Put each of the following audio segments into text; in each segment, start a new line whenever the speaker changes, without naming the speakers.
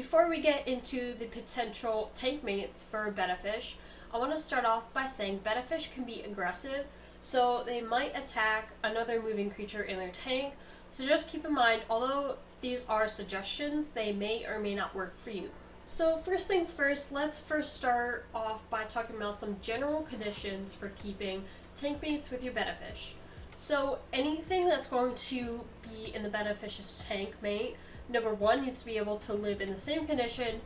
Before we get into the potential tank mates for betta fish, I want to start off by saying betta fish can be aggressive, so they might attack another moving creature in their tank. So just keep in mind, although these are suggestions, they may or may not work for you. So first things first, let's first start off by talking about some general conditions for keeping tank mates with your betta fish. So anything that's going to be in the betta fish's tank mate, number one, needs to be able to live in the same condition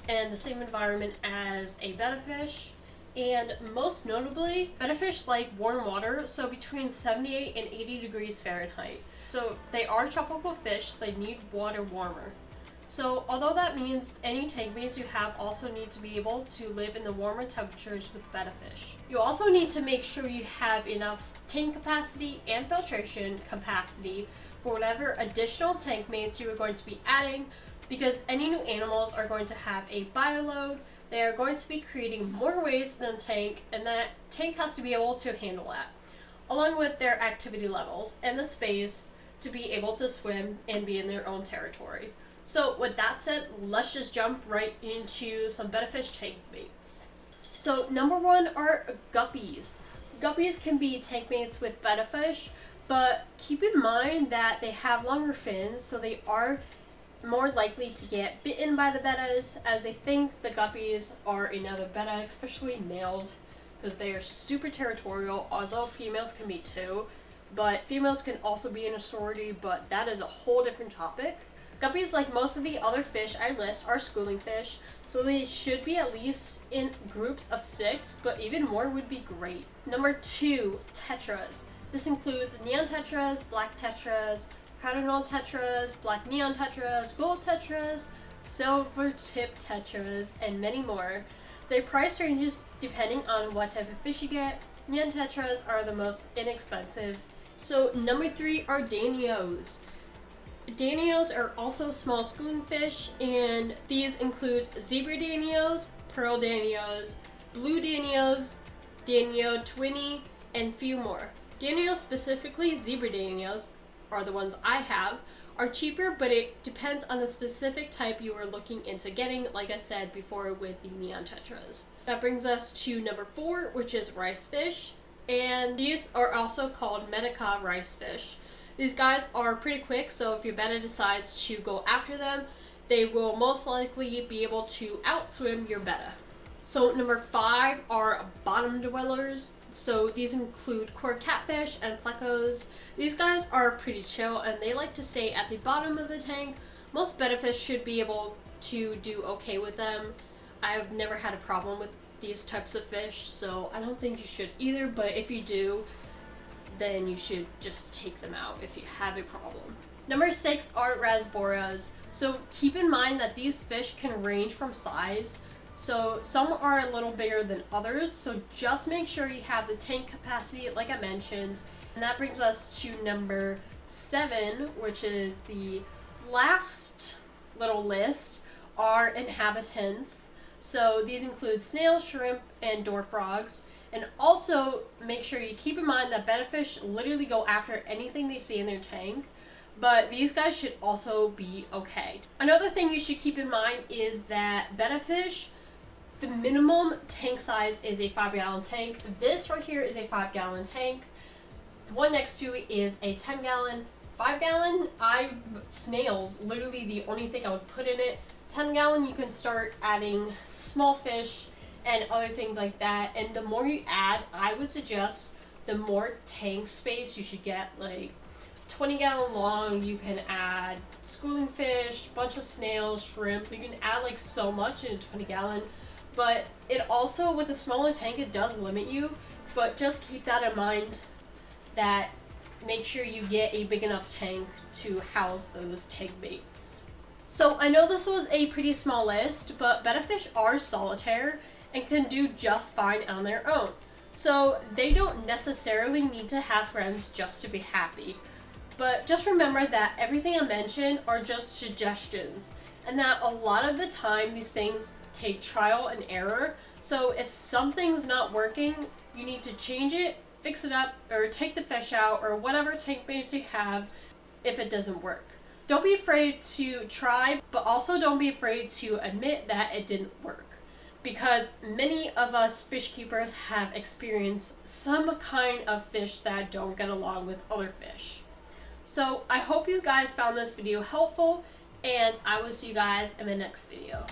and the same environment as a betta fish. And most notably, betta fish like warm water, so between 78 and 80 degrees Fahrenheit. So they are tropical fish, they need water warmer. So although that means any tank mates you have also need to be able to live in the warmer temperatures with betta fish. You also need to make sure you have enough tank capacity and filtration capacity for whatever additional tank mates you are going to be adding, because any new animals are going to have a bioload. They are going to be creating more waste than the tank, and that tank has to be able to handle that, along with their activity levels and the space to be able to swim and be in their own territory. So with that said, let's just jump right into some betta fish tank mates. So number one are guppies. Guppies can be tank mates with betta fish, but keep in mind that they have longer fins, so they are more likely to get bitten by the bettas, as they think the guppies are another betta, especially males, because they are super territorial, although females can be too. But females can also be in a sorority, but that is a whole different topic. Guppies, like most of the other fish I list, are schooling fish, so they should be at least in groups of 6, but even more would be great. Number 2, tetras. This includes neon tetras, black tetras, cardinal tetras, black neon tetras, gold tetras, silver tip tetras, and many more. Their price ranges depending on what type of fish you get. Neon tetras are the most inexpensive. So number 3 are Danos. Danos are also small schooling fish, and these include zebra Danos, pearl Danos, blue Danos, Danio twinny, and few more. Danos, specifically zebra Danos, are the ones I have, are cheaper, but it depends on the specific type you are looking into getting, like I said before with the neon tetras. That brings us to number 4, which is rice fish, and these are also called Medica rice fish. These guys are pretty quick, so if your betta decides to go after them, they will most likely be able to outswim your betta. So number 5 are bottom dwellers. So these include cord catfish and plecos. These guys are pretty chill and they like to stay at the bottom of the tank. Most betta fish should be able to do okay with them. I've never had a problem with these types of fish, so I don't think you should either, but if you do, then you should just take them out if you have a problem. Number 6 are Rasboras. So keep in mind that these fish can range from size. So some are a little bigger than others, so just make sure you have the tank capacity like I mentioned. And that brings us to number 7, which is the last little list, are inhabitants. So these include snails, shrimp, and door frogs. And also make sure you keep in mind that betta fish literally go after anything they see in their tank, but these guys should also be okay. Another thing you should keep in mind is that betta fish, the minimum tank size is a 5-gallon tank. This right here is a 5-gallon tank. The one next to it is a 10-gallon. 5-gallon, snails, literally the only thing I would put in it. 10-gallon, you can start adding small fish and other things like that. And the more you add, I would suggest the more tank space you should get. Like 20-gallon long, you can add schooling fish, bunch of snails, shrimp. You can add like so much in a 20-gallon. But it also, with a smaller tank, it does limit you. But just keep that in mind, that make sure you get a big enough tank to house those tank mates. So I know this was a pretty small list, but betta fish are solitaire and can do just fine on their own. So they don't necessarily need to have friends just to be happy. But just remember that everything I mentioned are just suggestions, and that a lot of the time these things take trial and error. So if something's not working, you need to change it, fix it up, or take the fish out, or whatever tank mates you have if it doesn't work. Don't be afraid to try, but also don't be afraid to admit that it didn't work. Because many of us fish keepers have experienced some kind of fish that don't get along with other fish. So I hope you guys found this video helpful, and I will see you guys in the next video.